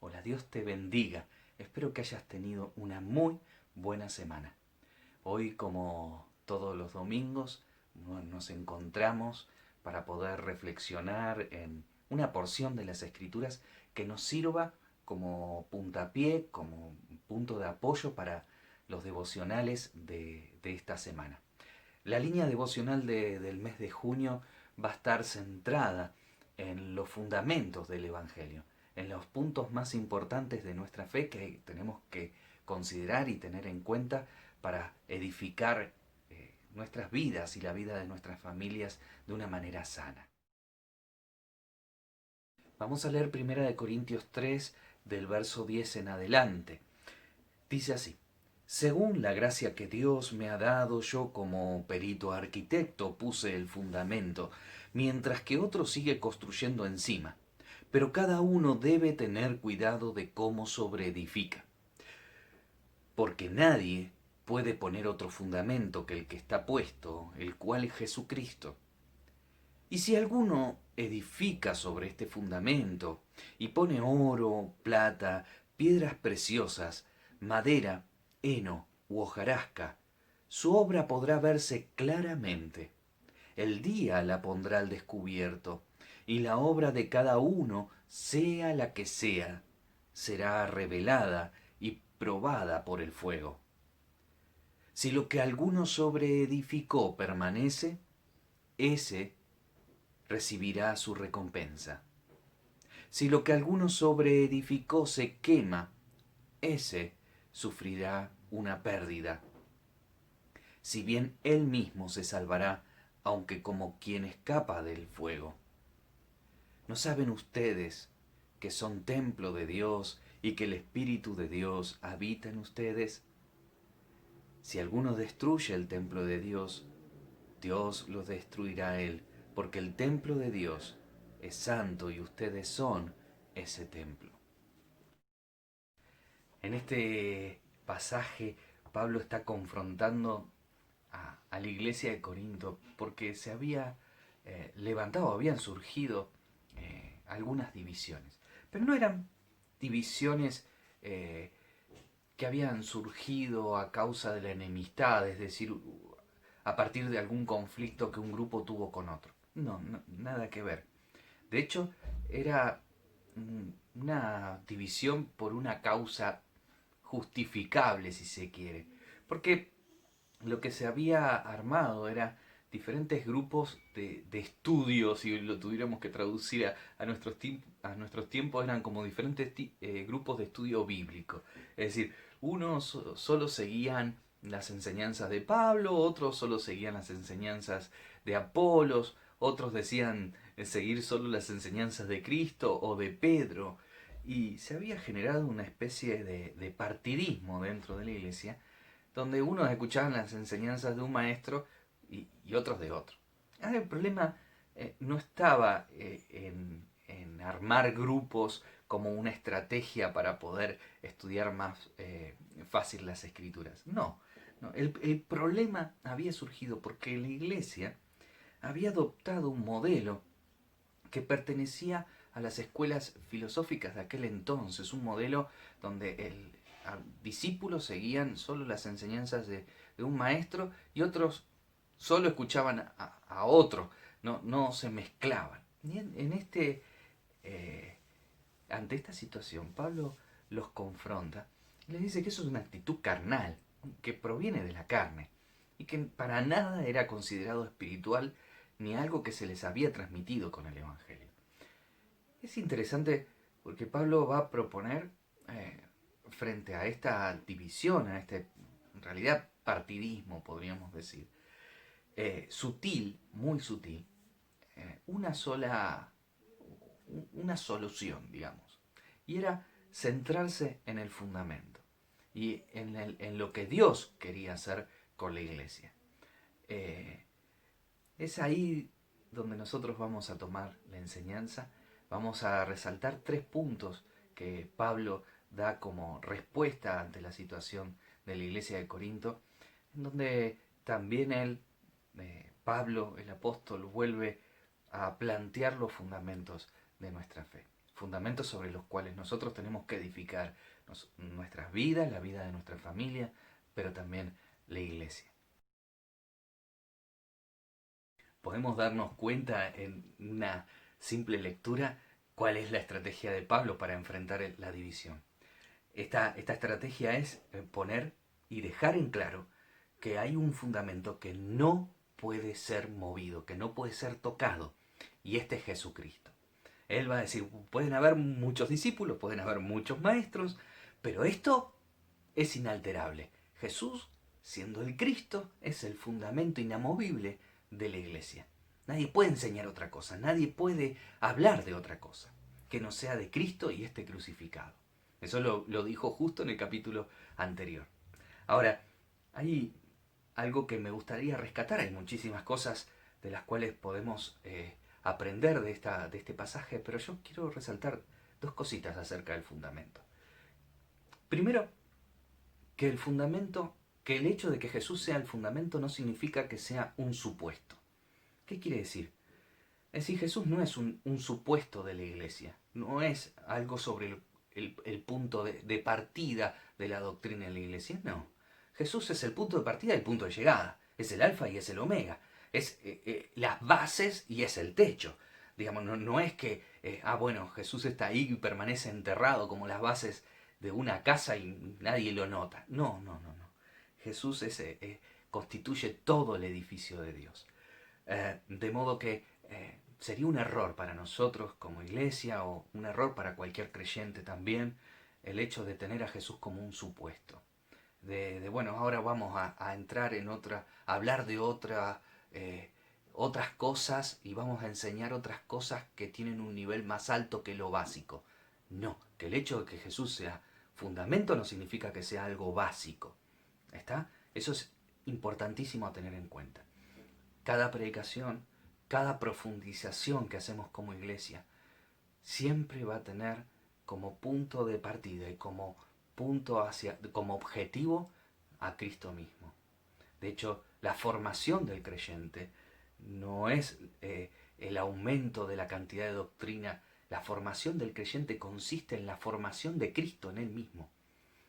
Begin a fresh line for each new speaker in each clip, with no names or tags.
Hola, Dios te bendiga. Espero que hayas tenido una muy buena semana. Hoy, como todos los domingos, nos encontramos para poder reflexionar en una porción de las Escrituras que nos sirva como puntapié, como punto de apoyo para los devocionales de esta semana. La línea devocional del mes de junio va a estar centrada en los fundamentos del Evangelio, en los puntos más importantes de nuestra fe que tenemos que considerar y tener en cuenta para edificar nuestras vidas y la vida de nuestras familias de una manera sana. Vamos a leer 1 Corintios 3 del verso 10 en adelante. Dice así: según la gracia que Dios me ha dado, yo como perito arquitecto puse el fundamento, mientras que otro sigue construyendo encima. Pero cada uno debe tener cuidado de cómo sobreedifica, porque nadie puede poner otro fundamento que el que está puesto, el cual es Jesucristo. Y si alguno edifica sobre este fundamento y pone oro, plata, piedras preciosas, madera, heno u hojarasca, su obra podrá verse claramente. El día la pondrá al descubierto, y la obra de cada uno, sea la que sea, será revelada y probada por el fuego. Si lo que alguno sobreedificó permanece, ese recibirá su recompensa. Si lo que alguno sobreedificó se quema, ese sufrirá una pérdida. Si bien él mismo se salvará, aunque como quien escapa del fuego. ¿No saben ustedes que son templo de Dios y que el Espíritu de Dios habita en ustedes? Si alguno destruye el templo de Dios, Dios lo destruirá a él, porque el templo de Dios es santo y ustedes son ese templo. En este pasaje, Pablo está confrontando a la iglesia de Corinto porque se había levantado, habían surgido algunas divisiones. Pero no eran divisiones que habían surgido a causa de la enemistad, es decir, a partir de algún conflicto que un grupo tuvo con otro. No, nada que ver. De hecho, era una división por una causa justificable, si se quiere. Porque lo que se había armado era diferentes grupos de estudios, si lo tuviéramos que traducir a nuestros tiempos, eran como diferentes grupos de estudio bíblico. Es decir, unos solo seguían las enseñanzas de Pablo, otros solo seguían las enseñanzas de Apolos, otros decían seguir solo las enseñanzas de Cristo o de Pedro. Y se había generado una especie de partidismo dentro de la iglesia, donde unos escuchaban las enseñanzas de un maestro y otros de otro. Ahora, el problema no estaba en armar grupos como una estrategia para poder estudiar más fácil las escrituras. No, no. El problema había surgido porque la iglesia había adoptado un modelo que pertenecía a las escuelas filosóficas de aquel entonces, un modelo donde discípulos seguían solo las enseñanzas de un maestro y otros solo escuchaban a otro, no se mezclaban. Y ante esta situación, Pablo los confronta y les dice que eso es una actitud carnal, que proviene de la carne, y que para nada era considerado espiritual ni algo que se les había transmitido con el Evangelio. Es interesante porque Pablo va a proponer, frente a esta división, a este, en realidad, partidismo, podríamos decir, sutil, muy sutil, una solución, digamos. Y era centrarse en el fundamento y en lo que Dios quería hacer con la iglesia. Eh, es ahí donde nosotros vamos a tomar la enseñanza, vamos a resaltar 3 puntos que Pablo da como respuesta ante la situación de la iglesia de Corinto, en donde también Pablo, el apóstol, vuelve a plantear los fundamentos de nuestra fe. fundamentos sobre los cuales nosotros tenemos que edificar nuestras vidas, la vida de nuestra familia, pero también la iglesia. Podemos darnos cuenta en una simple lectura cuál es la estrategia de Pablo para enfrentar la división. Esta estrategia es poner y dejar en claro que hay un fundamento que no puede ser movido, que no puede ser tocado, y este es Jesucristo. Él va a decir, pueden haber muchos discípulos, pueden haber muchos maestros, pero esto es inalterable. Jesús, siendo el Cristo, es el fundamento inamovible de la iglesia. Nadie puede enseñar otra cosa, nadie puede hablar de otra cosa que no sea de Cristo y este crucificado. Eso lo dijo justo en el capítulo anterior. Ahora, hay algo que me gustaría rescatar. Hay muchísimas cosas de las cuales podemos aprender de este pasaje, pero yo quiero resaltar dos cositas acerca del fundamento. Primero, que el fundamento, que el hecho de que Jesús sea el fundamento no significa que sea un supuesto. ¿Qué quiere decir? Es decir, Jesús no es un supuesto de la iglesia, no es algo sobre el punto de partida de la doctrina de la iglesia, no. Jesús es el punto de partida y el punto de llegada, es el alfa y es el omega, es las bases y es el techo. Digamos, no es que, bueno, Jesús está ahí y permanece enterrado como las bases de una casa y nadie lo nota. No, no, no, no. Jesús constituye todo el edificio de Dios. De modo que sería un error para nosotros como iglesia o un error para cualquier creyente también el hecho de tener a Jesús como un supuesto. Bueno, ahora vamos a entrar en a hablar de otras cosas y vamos a enseñar otras cosas que tienen un nivel más alto que lo básico. No, que el hecho de que Jesús sea fundamento no significa que sea algo básico. ¿Está? Eso es importantísimo a tener en cuenta. Cada predicación, cada profundización que hacemos como iglesia, siempre va a tener como punto de partida y como como objetivo a Cristo mismo. De hecho, la formación del creyente no es el aumento de la cantidad de doctrina. La formación del creyente consiste en la formación de Cristo en él mismo.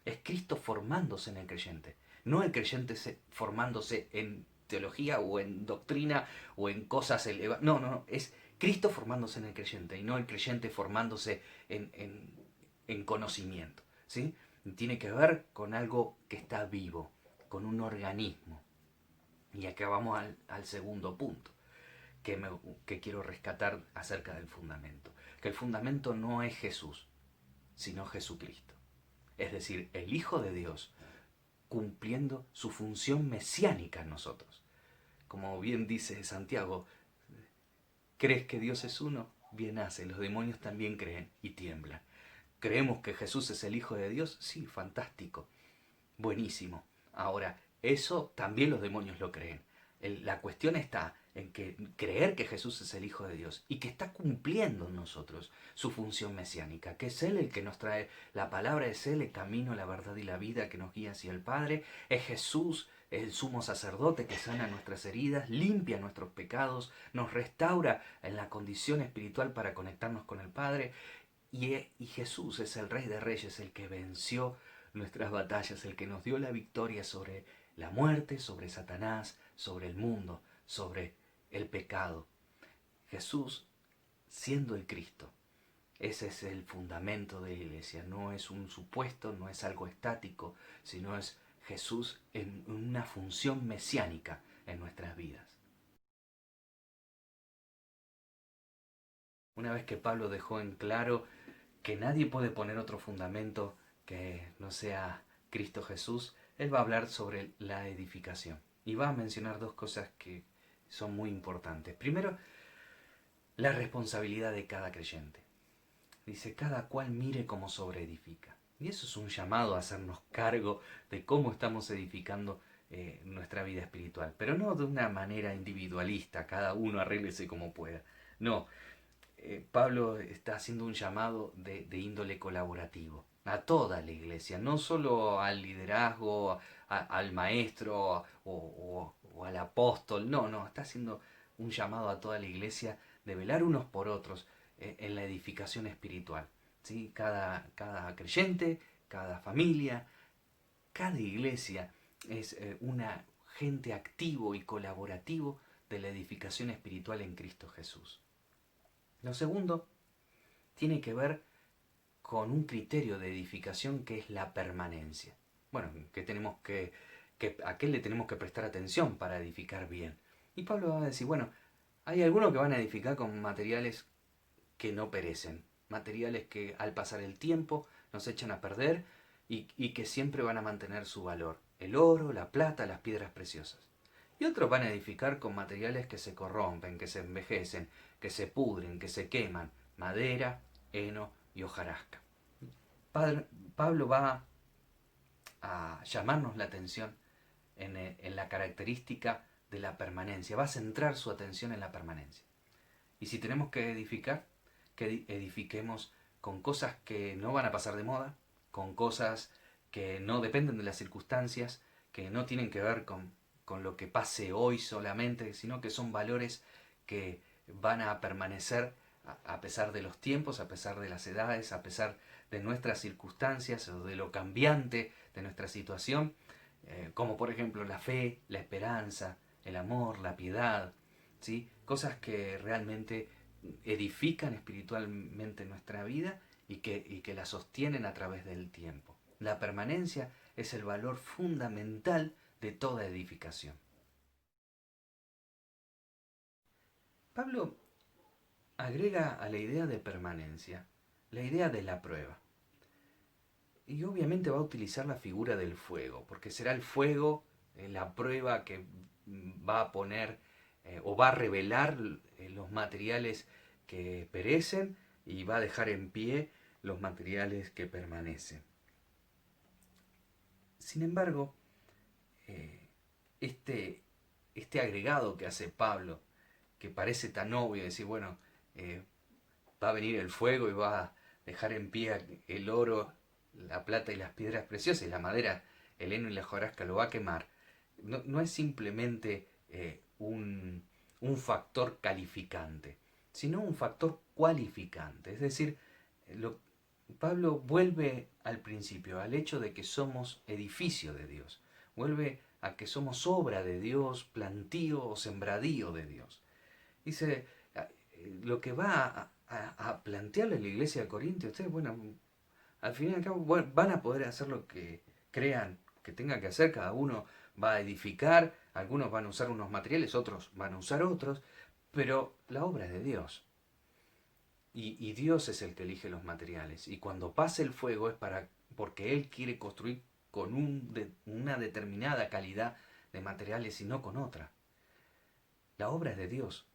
Es Cristo formándose en el creyente, no el creyente formándose en teología o en doctrina o en cosas elevadas. No, no, no, es Cristo formándose en el creyente y no el creyente formándose en conocimiento. ¿Sí? Tiene que ver con algo que está vivo, con un organismo. Y acá vamos al segundo punto que quiero rescatar acerca del fundamento. Que el fundamento no es Jesús, sino Jesucristo. Es decir, el Hijo de Dios cumpliendo su función mesiánica en nosotros. Como bien dice Santiago, ¿crees que Dios es uno? Bien hace, los demonios también creen y tiemblan. ¿Creemos que Jesús es el Hijo de Dios? Sí, fantástico, buenísimo. Ahora, eso también los demonios lo creen. La cuestión está en que creer que Jesús es el Hijo de Dios y que está cumpliendo en nosotros su función mesiánica, que es Él el que nos trae la palabra, es Él el camino, la verdad y la vida que nos guía hacia el Padre, es Jesús el sumo sacerdote que sana nuestras heridas, limpia nuestros pecados, nos restaura en la condición espiritual para conectarnos con el Padre, y Jesús es el Rey de Reyes, el que venció nuestras batallas, el que nos dio la victoria sobre la muerte, sobre Satanás, sobre el mundo, sobre el pecado. Jesús, siendo el Cristo, ese es el fundamento de la iglesia. No es un supuesto, no es algo estático, sino es Jesús en una función mesiánica en nuestras vidas. Una vez que Pablo dejó en claro que nadie puede poner otro fundamento que no sea Cristo Jesús, él va a hablar sobre la edificación. Y va a mencionar dos cosas que son muy importantes. Primero, la responsabilidad de cada creyente. Dice, cada cual mire cómo sobreedifica. Y eso es un llamado a hacernos cargo de cómo estamos edificando nuestra vida espiritual. Pero no de una manera individualista, cada uno arréglese como pueda. No, Pablo está haciendo un llamado de índole colaborativo a toda la iglesia, no solo al liderazgo, al maestro o al apóstol, no, está haciendo un llamado a toda la iglesia de velar unos por otros en la edificación espiritual. ¿Sí? Cada creyente, cada familia, cada iglesia es un agente activo y colaborativo de la edificación espiritual en Cristo Jesús. Lo segundo tiene que ver con un criterio de edificación que es la permanencia. Bueno, ¿a qué le tenemos que prestar atención para edificar bien? Y Pablo va a decir, bueno, hay algunos que van a edificar con materiales que no perecen, materiales que al pasar el tiempo nos echan a perder y que siempre van a mantener su valor. El oro, la plata, las piedras preciosas. Y otros van a edificar con materiales que se corrompen, que se envejecen, que se pudren, que se queman, madera, heno y hojarasca. Pablo va a llamarnos la atención en la característica de la permanencia, va a centrar su atención en la permanencia. Y si tenemos que edificar, que edifiquemos con cosas que no van a pasar de moda, con cosas que no dependen de las circunstancias, que no tienen que ver con lo que pase hoy solamente, sino que son valores que van a permanecer a pesar de los tiempos, a pesar de las edades, a pesar de nuestras circunstancias o de lo cambiante de nuestra situación, como por ejemplo la fe, la esperanza, el amor, la piedad, ¿sí? Cosas que realmente edifican espiritualmente nuestra vida y que la sostienen a través del tiempo. La permanencia es el valor fundamental de toda edificación. Pablo agrega a la idea de permanencia la idea de la prueba. Y obviamente va a utilizar la figura del fuego, porque será el fuego la prueba que va a poner o va a revelar los materiales que perecen y va a dejar en pie los materiales que permanecen. Sin embargo, eh, este, este agregado que hace Pablo, que parece tan obvio, decir, bueno, eh, va a venir el fuego y va a dejar en pie el oro, la plata y las piedras preciosas, y la madera, el heno y la hojarasca lo va a quemar, no es simplemente un factor calificante, sino un factor cualificante. Es decir, lo, Pablo vuelve al principio, al hecho de que somos edificio de Dios, vuelve a que somos obra de Dios, plantío o sembradío de Dios. Dice, lo que va a plantearle a la iglesia de Corintios, ustedes, bueno, al fin y al cabo van a poder hacer lo que crean que tengan que hacer, cada uno va a edificar, algunos van a usar unos materiales, otros van a usar otros, pero la obra es de Dios. Y Dios es el que elige los materiales. Y cuando pase el fuego es porque Él quiere construir con una determinada calidad de materiales y no con otra. La obra es de Dios.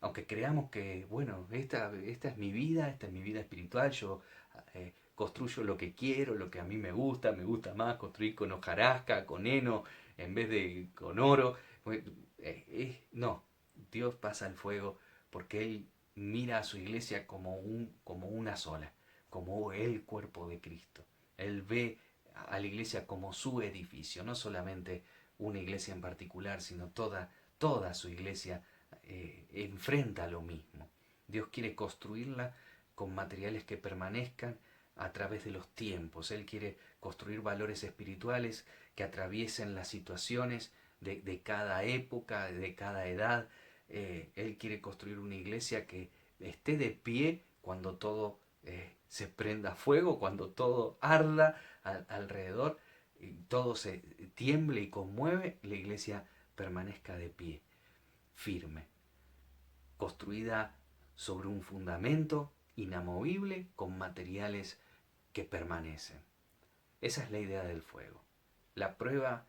Aunque creamos que, bueno, esta es mi vida, esta es mi vida espiritual, yo construyo lo que quiero, lo que a mí me gusta más construir con hojarasca, con heno, en vez de con oro. No, Dios pasa el fuego porque Él mira a su iglesia como una sola, como el cuerpo de Cristo. Él ve a la iglesia como su edificio, no solamente una iglesia en particular, sino toda su iglesia enfrenta lo mismo. Dios quiere construirla con materiales que permanezcan a través de los tiempos. Él quiere construir valores espirituales que atraviesen las situaciones de cada época, de cada edad. Él quiere construir una iglesia que esté de pie cuando todo se prenda fuego, cuando todo arda alrededor, y todo se tiemble y conmueve, la iglesia permanezca de pie, firme, construida sobre un fundamento inamovible con materiales que permanecen. Esa es la idea del fuego. La prueba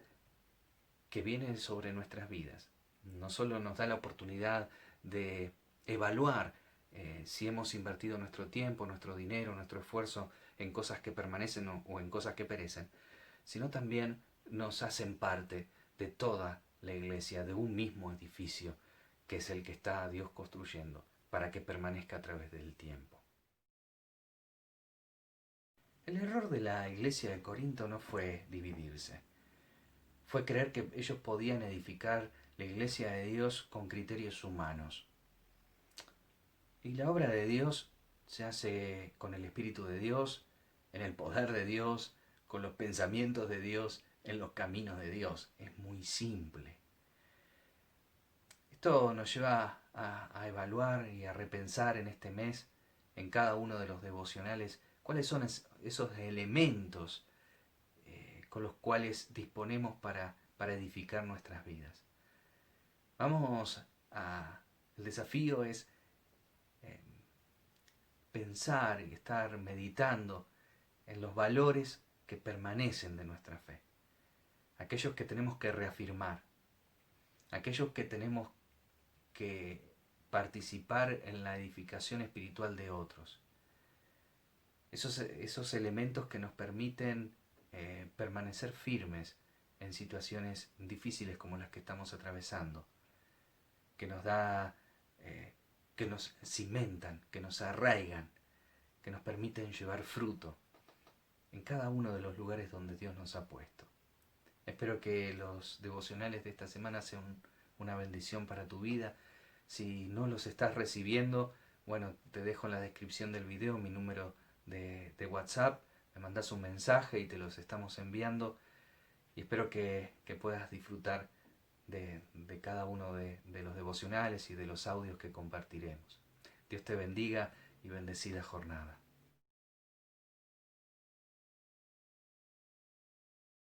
que viene sobre nuestras vidas no solo nos da la oportunidad de evaluar si hemos invertido nuestro tiempo, nuestro dinero, nuestro esfuerzo en cosas que permanecen o en cosas que perecen, sino también nos hacen parte de toda la iglesia, de un mismo edificio, que es el que está Dios construyendo para que permanezca a través del tiempo. El error de la iglesia de Corinto no fue dividirse, fue creer que ellos podían edificar la iglesia de Dios con criterios humanos. Y la obra de Dios se hace con el Espíritu de Dios, en el poder de Dios, con los pensamientos de Dios, en los caminos de Dios. Es muy simple. Esto nos lleva a evaluar y a repensar en este mes, en cada uno de los devocionales, cuáles son esos elementos con los cuales disponemos para edificar nuestras vidas. Vamos a... El desafío es eh, pensar y estar meditando en los valores que permanecen de nuestra fe, aquellos que tenemos que reafirmar, aquellos que tenemos que participar en la edificación espiritual de otros, esos elementos que nos permiten permanecer firmes en situaciones difíciles como las que estamos atravesando, que nos da, que nos cimentan, que nos arraigan, que nos permiten llevar fruto en cada uno de los lugares donde Dios nos ha puesto. Espero que los devocionales de esta semana sean una bendición para tu vida. Si no los estás recibiendo, bueno, te dejo en la descripción del video mi número de WhatsApp. Me mandas un mensaje y te los estamos enviando. Y espero que puedas disfrutar de cada uno de los devocionales y de los audios que compartiremos. Dios te bendiga y bendecida jornada.